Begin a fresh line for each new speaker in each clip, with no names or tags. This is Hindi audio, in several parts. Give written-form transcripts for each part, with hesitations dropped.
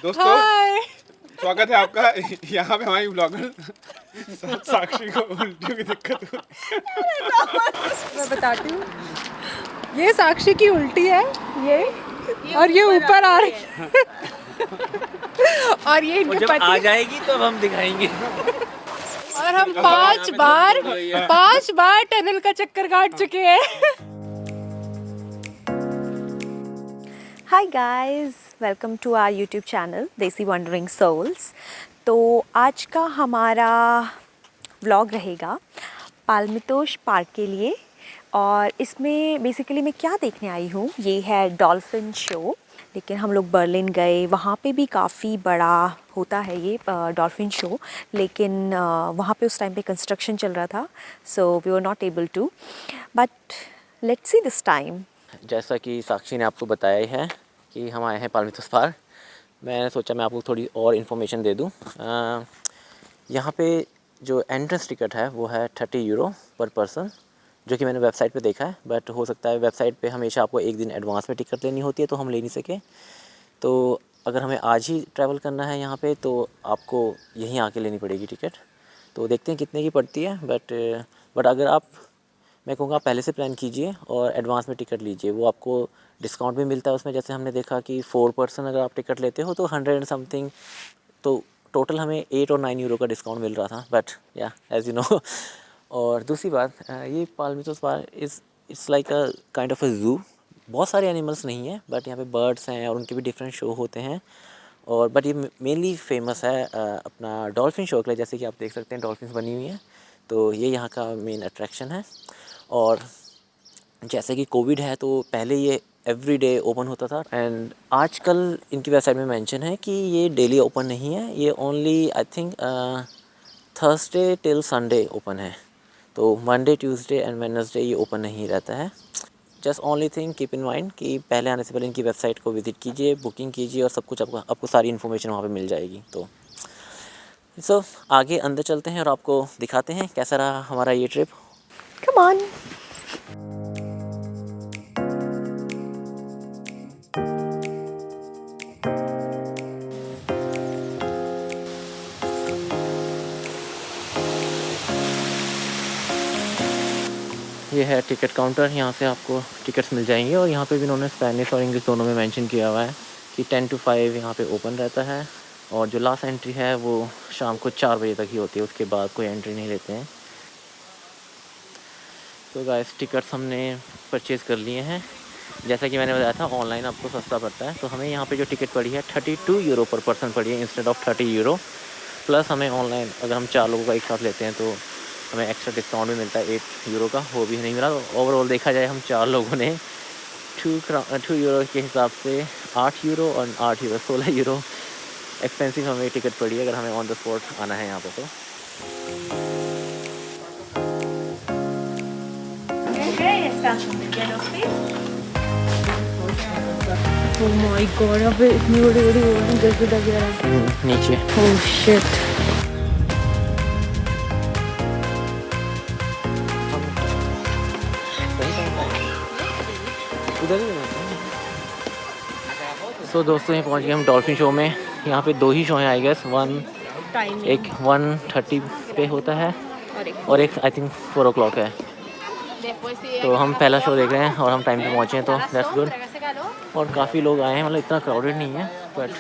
दोस्तों
हाय।
स्वागत है आपका यहाँ पे हमारी ब्लॉगर साक्षी को उल्टियों की दिक्कत हो।
मैं बताती हूँ, ये साक्षी की उल्टी है ये और ये ऊपर आ रही है और ये इनके
जब
पति
आ जाएगी तो हम दिखाएंगे।
और हम 5 बार टनल का चक्कर काट चुके हैं।
Hi guys, welcome to our YouTube channel Desi Wandering Souls. तो आज का हमारा व्लॉग रहेगा पाल्मितोश पार्क के लिए और इसमें बेसिकली मैं क्या देखने आई हूँ, ये है डॉल्फिन शो। लेकिन हम लोग बर्लिन गए, वहाँ पे भी काफ़ी बड़ा होता है ये डॉल्फिन शो, लेकिन वहाँ पे उस टाइम पे कंस्ट्रक्शन चल रहा था, so we were not able to, but let's see this time.
जैसा कि साक्षी ने आपको बताया ही है कि हम आए हैं पाल्मितोस पार्क। मैंने सोचा मैं आपको थोड़ी और इन्फॉर्मेशन दे दूँ। यहाँ पे जो एंट्रेंस टिकट है वो है 30 यूरो पर पर्सन, जो कि मैंने वेबसाइट पे देखा है। बट हो सकता है वेबसाइट पे हमेशा आपको एक दिन एडवांस में टिकट लेनी होती है, तो हम ले नहीं सके। तो अगर हमें आज ही ट्रैवल करना है यहाँ पे तो आपको यहीं आके लेनी पड़ेगी टिकट। तो देखते हैं कितने की पड़ती है। बट अगर आप, मैं कहूँगा पहले से प्लान कीजिए और एडवांस में टिकट लीजिए, वो आपको डिस्काउंट भी मिलता है उसमें। जैसे हमने देखा कि 4 पर्सन अगर आप टिकट लेते हो तो 100 समथिंग, तो टोटल हमें 8 और 9 यूरो का डिस्काउंट मिल रहा था। बट या एज़ यू नो। और दूसरी बात, ये Palmitos park it's like a kind of a zoo. बहुत सारे एनिमल्स नहीं हैं, बट यहाँ पे बर्ड्स हैं और उनके भी डिफरेंट शो होते हैं। और बट ये मेनली फेमस है अपना डॉल्फिन शो के लिए। जैसे कि आप देख सकते हैं डॉल्फिन्स बनी हुई हैं, तो ये यहाँ का मेन अट्रैक्शन है। और जैसे कि कोविड है तो पहले ये एवरी डे ओपन होता था, एंड आजकल इनकी वेबसाइट में मेंशन है कि ये डेली ओपन नहीं है, ये only I think Thursday till Sunday open है। तो मंडे, ट्यूसडे एंड वेडनेसडे ये ओपन नहीं रहता है। Just only thing keep in mind कि पहले आने से पहले इनकी वेबसाइट को विजिट कीजिए, बुकिंग कीजिए और सब कुछ आपको सारी इन्फॉर्मेशन वहाँ पे मिल जाएगी। तो आगे अंदर चलते हैं और आपको दिखाते हैं कैसा रहा हमारा ये ट्रिप।
Come on.
ये है टिकट काउंटर, यहाँ से आपको टिकट्स मिल जाएंगे। और यहाँ पे भी इन्होंने स्पेनिश और इंग्लिश दोनों में मेंशन किया हुआ है कि 10 to 5 यहाँ पे ओपन रहता है। और जो लास्ट एंट्री है वो शाम को 4 बजे तक ही होती है, उसके बाद कोई एंट्री नहीं लेते हैं। तो गाइस, टिकट्स हमने परचेज़ कर लिए हैं। जैसा कि मैंने बताया था, ऑनलाइन आपको सस्ता पड़ता है। तो हमें यहाँ पे जो टिकट पड़ी है 32 यूरो पर पर्सन पड़ी है इंस्टेड ऑफ 30 यूरो। प्लस हमें ऑनलाइन अगर हम 4 लोगों का एक साथ लेते हैं तो हमें एक्स्ट्रा डिस्काउंट भी मिलता है 8 यूरो का, वो भी नहीं मिला। तो ओवरऑल देखा जाए हम 4 लोगों ने 2 यूरो के हिसाब से 8 यूरो और 8 यूरो 16 यूरो एक्सपेंसिव हमें टिकट पड़ी है अगर हमें ऑन द स्पॉट आना है यहाँ पे। तो
Oh my God, यहाँ पे इतनी बड़ी बड़ी होर्डिंग कैसे लगी है?
नीचे
Oh shit.
उधर ही। सो दोस्तों, ये पहुँच गए हम डॉल्फिन शो में। यहाँ पे 2 ही शो हैं आई गेस। एक 1:30 पे होता है और एक आई थिंक 4 o'clock है। तो हम पहला शो देख रहे हैं और हम टाइम पे पहुँचे हैं, तो दैट्स गुड। और काफ़ी लोग आए हैं, मतलब इतना क्राउडेड नहीं है बट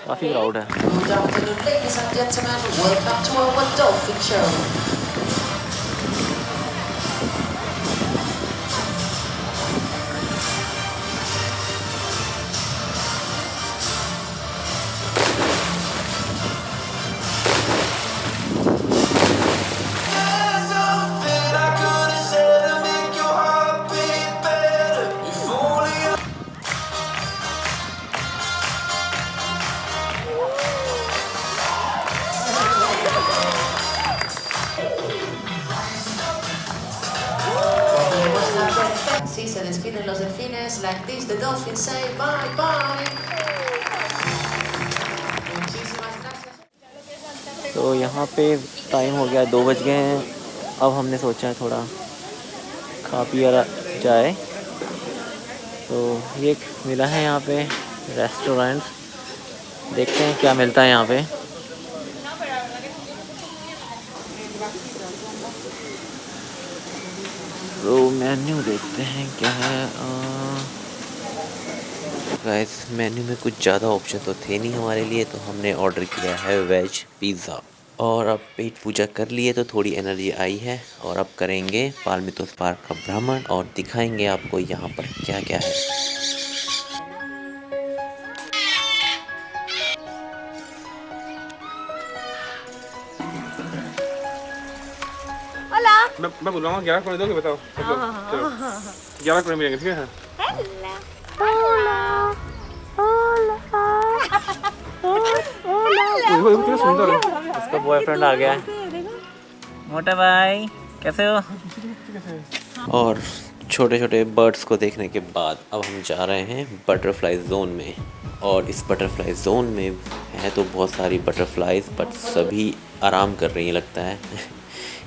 काफ़ी क्राउड है।
Good afternoon, ladies and gentlemen. Welcome to our Dolphin Show. Si se despiden los delfines, like this, the dolphins say bye bye. Muchísimas gracias.
तो यहाँ पे टाइम हो गया, 2 बज गए हैं। अब हमने सोचा है थोड़ा खा पिया जाए। तो ये मिला है यहाँ पे रेस्टोरेंट, देखते हैं क्या मिलता है यहाँ पे। तो मेन्यू देखते हैं क्या है। गाइस मेन्यू में कुछ ज़्यादा ऑप्शन तो थे नहीं हमारे लिए, तो हमने ऑर्डर किया है वेज पिज़्ज़ा। और अब पेट पूजा कर लिए तो थोड़ी एनर्जी आई है, और अब करेंगे पाल्मितोस पार्क का भ्रमण और दिखाएंगे आपको यहाँ पर क्या क्या है।
मैं बुलाऊंगा 11 करोड़ दोगे बताओ सब लोग। चलो 11 करोड़ मिलेंगे ठीक है। वो कितना सुंदर है।
उसका बॉयफ्रेंड आ गया है। मोटा भाई कैसे हो? और छोटे छोटे बर्ड्स को देखने के बाद अब हम जा रहे हैं बटरफ्लाई जोन में। और इस बटरफ्लाई जोन में है तो बहुत सारी बटरफ्लाईज, बट सभी आराम कर रही हैं लगता है।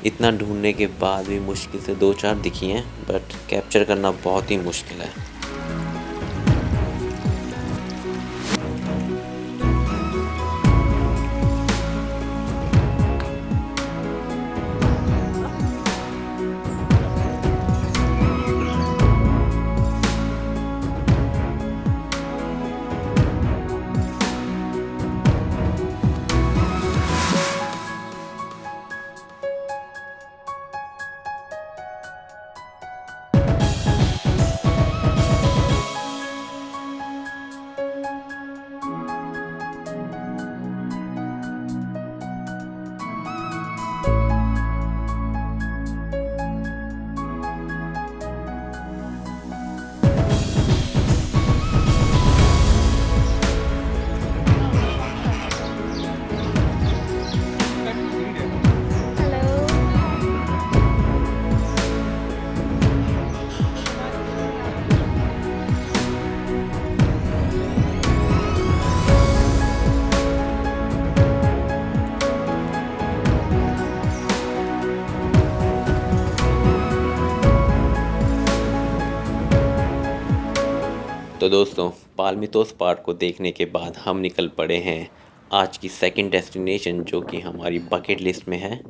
इतना ढूंढने के बाद भी मुश्किल से 2-4 दिखी हैं, बट कैप्चर करना बहुत ही मुश्किल है। तो दोस्तों पाल्मितोस पार्क को देखने के बाद हम निकल पड़े हैं आज की सेकंड डेस्टिनेशन, जो कि हमारी बकेट लिस्ट में है।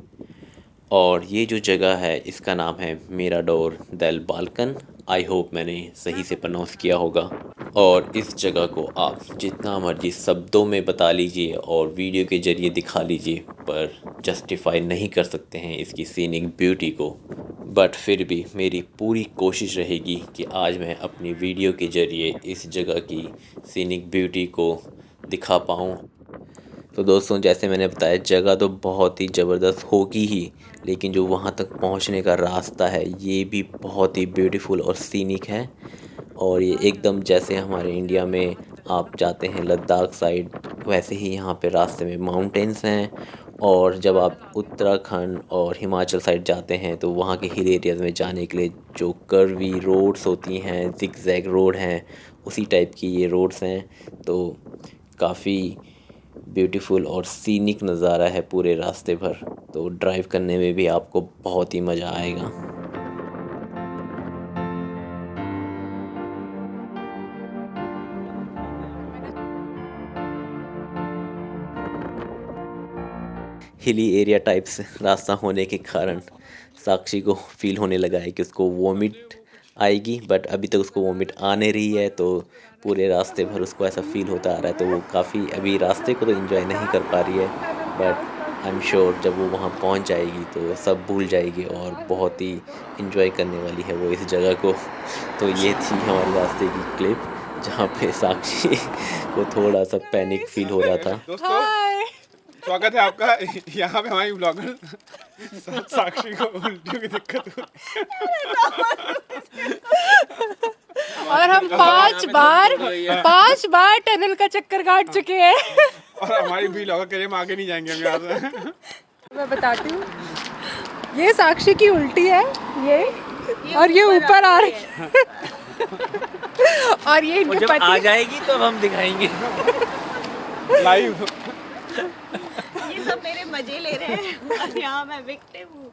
और ये जो जगह है इसका नाम है मिराडोर देल बाल्कन। आई होप मैंने सही से प्रोनाउंस किया होगा। और इस जगह को आप जितना मर्जी शब्दों में बता लीजिए और वीडियो के ज़रिए दिखा लीजिए, पर जस्टिफाई नहीं कर सकते हैं इसकी सीनिक ब्यूटी को। बट फिर भी मेरी पूरी कोशिश रहेगी कि आज मैं अपनी वीडियो के ज़रिए इस जगह की सीनिक ब्यूटी को दिखा पाऊँ। तो दोस्तों जैसे मैंने बताया जगह तो बहुत ही ज़बरदस्त होगी ही, लेकिन जो वहाँ तक पहुँचने का रास्ता है ये भी बहुत ही ब्यूटीफुल और सीनिक है। और ये एकदम जैसे हमारे इंडिया में आप जाते हैं लद्दाख साइड, वैसे ही यहाँ पे रास्ते में माउंटेन्स हैं। और जब आप उत्तराखंड और हिमाचल साइड जाते हैं तो वहाँ के हिल एरियाज़ में जाने के लिए जो कर्वी रोड्स होती हैं, ज़िगज़ैग रोड हैं, उसी टाइप की ये रोड्स हैं। तो काफ़ी ब्यूटीफुल और सीनिक नज़ारा है पूरे रास्ते भर, तो ड्राइव करने में भी आपको बहुत ही मज़ा आएगा। हिली एरिया टाइप्स रास्ता होने के कारण साक्षी को फील होने लगा है कि उसको वॉमिट आएगी, बट अभी तक उसको वॉमिट आ नहीं रही है। तो पूरे रास्ते भर उसको ऐसा फील होता आ रहा है, तो वो काफ़ी अभी रास्ते को तो एंजॉय नहीं कर पा रही है। बट आई एम श्योर जब वो वहाँ पहुँच जाएगी तो सब भूल जाएगी और बहुत ही एंजॉय करने वाली है वो इस जगह को। तो ये थी हमारे रास्ते की क्लिप जहाँ पे साक्षी को थोड़ा सा पैनिक फील हो रहा था।
दोस्तों स्वागत है आपका यहाँ पे हमारी ब्लॉगर साक्षी को उल्टियों की दिक्कत हुई
और हम 5 बार टनल का चक्कर काट चुके हैं।
और हमारी ब्लॉगर कह रही है हम आगे नहीं जाएंगे हम यहाँ से।
मैं बताती हूँ, ये साक्षी की उल्टी है ये और ये ऊपर आ रही है और ये इनके
जब
पति
आ जाएगी तो हम दिखाएंगे
लाइव।
ये सब मेरे मजे ले रहे हैं और यहाँ मैं विक्टिम हूँ।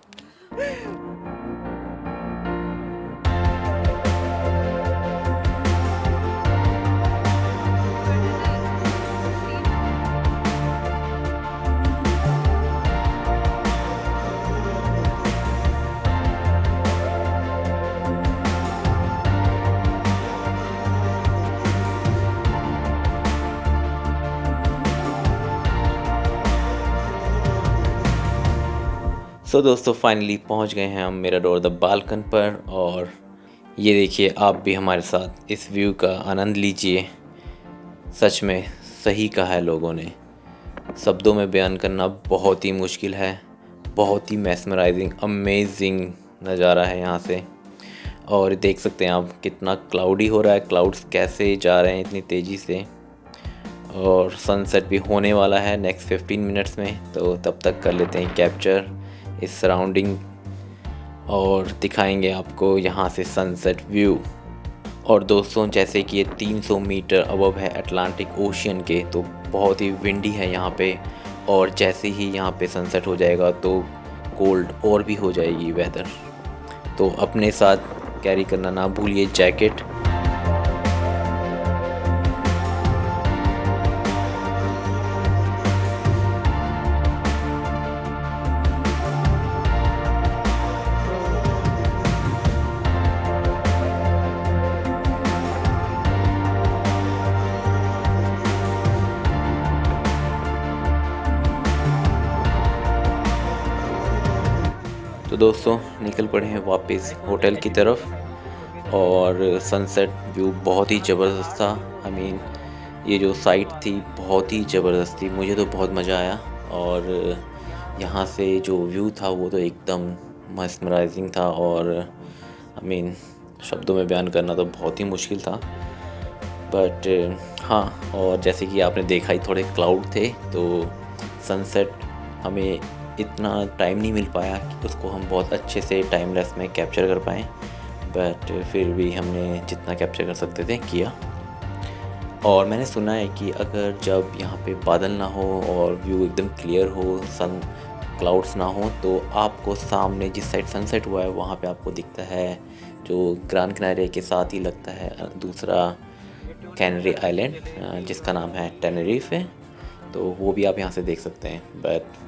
सो दोस्तों फाइनली पहुंच गए हैं हम मिराडोर द बाल्कन पर, और ये देखिए आप भी हमारे साथ इस व्यू का आनंद लीजिए। सच में सही कहा है लोगों ने, शब्दों में बयान करना बहुत ही मुश्किल है। बहुत ही मैस्मराइजिंग अमेजिंग नज़ारा है यहाँ से। और देख सकते हैं आप कितना क्लाउडी हो रहा है, क्लाउड्स कैसे जा रहे हैं इतनी तेज़ी से। और सनसेट भी होने वाला है नेक्स्ट 15 मिनट्स में, तो तब तक कर लेते हैं कैप्चर इस सराउंडिंग और दिखाएंगे आपको यहाँ से सनसेट व्यू। और दोस्तों जैसे कि ये 300 मीटर अबव है अटलांटिक ओशियन के, तो बहुत ही विंडी है यहाँ पे। और जैसे ही यहाँ पे सनसेट हो जाएगा तो कोल्ड और भी हो जाएगी वेदर, तो अपने साथ कैरी करना ना भूलिए जैकेट। तो दोस्तों निकल पड़े हैं वापस होटल की तरफ, और सनसेट व्यू बहुत ही ज़बरदस्त था। आई मीन ये जो साइट थी बहुत ही ज़बरदस्त थी, मुझे तो बहुत मज़ा आया। और यहाँ से जो व्यू था वो तो एकदम mesmerizing था, और आई मीन शब्दों में बयान करना तो बहुत ही मुश्किल था। बट हाँ, और जैसे कि आपने देखा ही थोड़े क्लाउड थे, तो सनसेट हमें इतना टाइम नहीं मिल पाया कि उसको हम बहुत अच्छे से टाइमलेस में कैप्चर कर पाएँ। बट फिर भी हमने जितना कैप्चर कर सकते थे किया। और मैंने सुना है कि अगर जब यहाँ पे बादल ना हो और व्यू एकदम क्लियर हो, सन क्लाउड्स ना हो, तो आपको सामने जिस साइड सनसेट हुआ है वहाँ पे आपको दिखता है जो ग्रान किनारे के साथ ही लगता है दूसरा कैनरी आइलैंड जिसका नाम है टेनरिफ है, तो वो भी आप यहाँ से देख सकते हैं। बट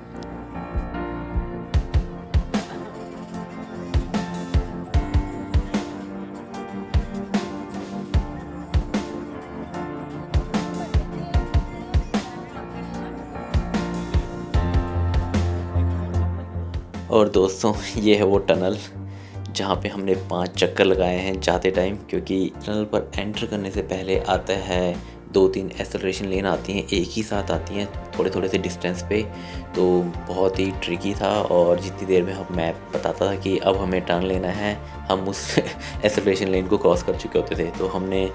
और दोस्तों ये है वो टनल जहाँ पे हमने 5 चक्कर लगाए हैं जाते टाइम, क्योंकि टनल पर एंटर करने से पहले आता है 2-3 एक्सेलरेशन लेन आती हैं, एक ही साथ आती हैं थोड़े थोड़े से डिस्टेंस पे। तो बहुत ही ट्रिकी था, और जितनी देर में हम मैप बताता था कि अब हमें टर्न लेना है, हम उस एक्सेलरेशन लेन को क्रॉस कर चुके होते थे। तो हमने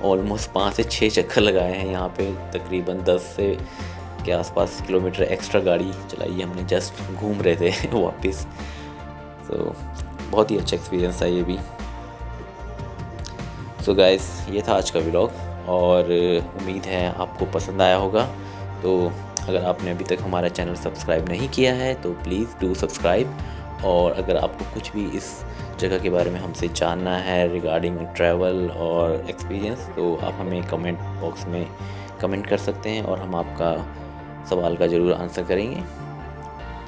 ऑलमोस्ट 5 से 6 चक्कर लगाए हैं यहाँ पे, तकरीबन 10 से के आसपास किलोमीटर एक्स्ट्रा गाड़ी चलाई है हमने, जस्ट घूम रहे थे वापस। तो बहुत ही अच्छा एक्सपीरियंस था ये भी। सो गाइस ये था आज का व्लॉग, और उम्मीद है आपको पसंद आया होगा। तो अगर आपने अभी तक हमारा चैनल सब्सक्राइब नहीं किया है तो प्लीज़ डू सब्सक्राइब। और अगर आपको कुछ भी इस जगह के बारे में हमसे जानना है रिगार्डिंग ट्रैवल और एक्सपीरियंस, तो आप हमें कमेंट बॉक्स में कमेंट कर सकते हैं, और हम आपका सवाल का ज़रूर आंसर करेंगे।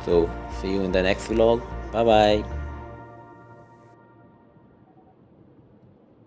So see you in the next vlog, bye bye.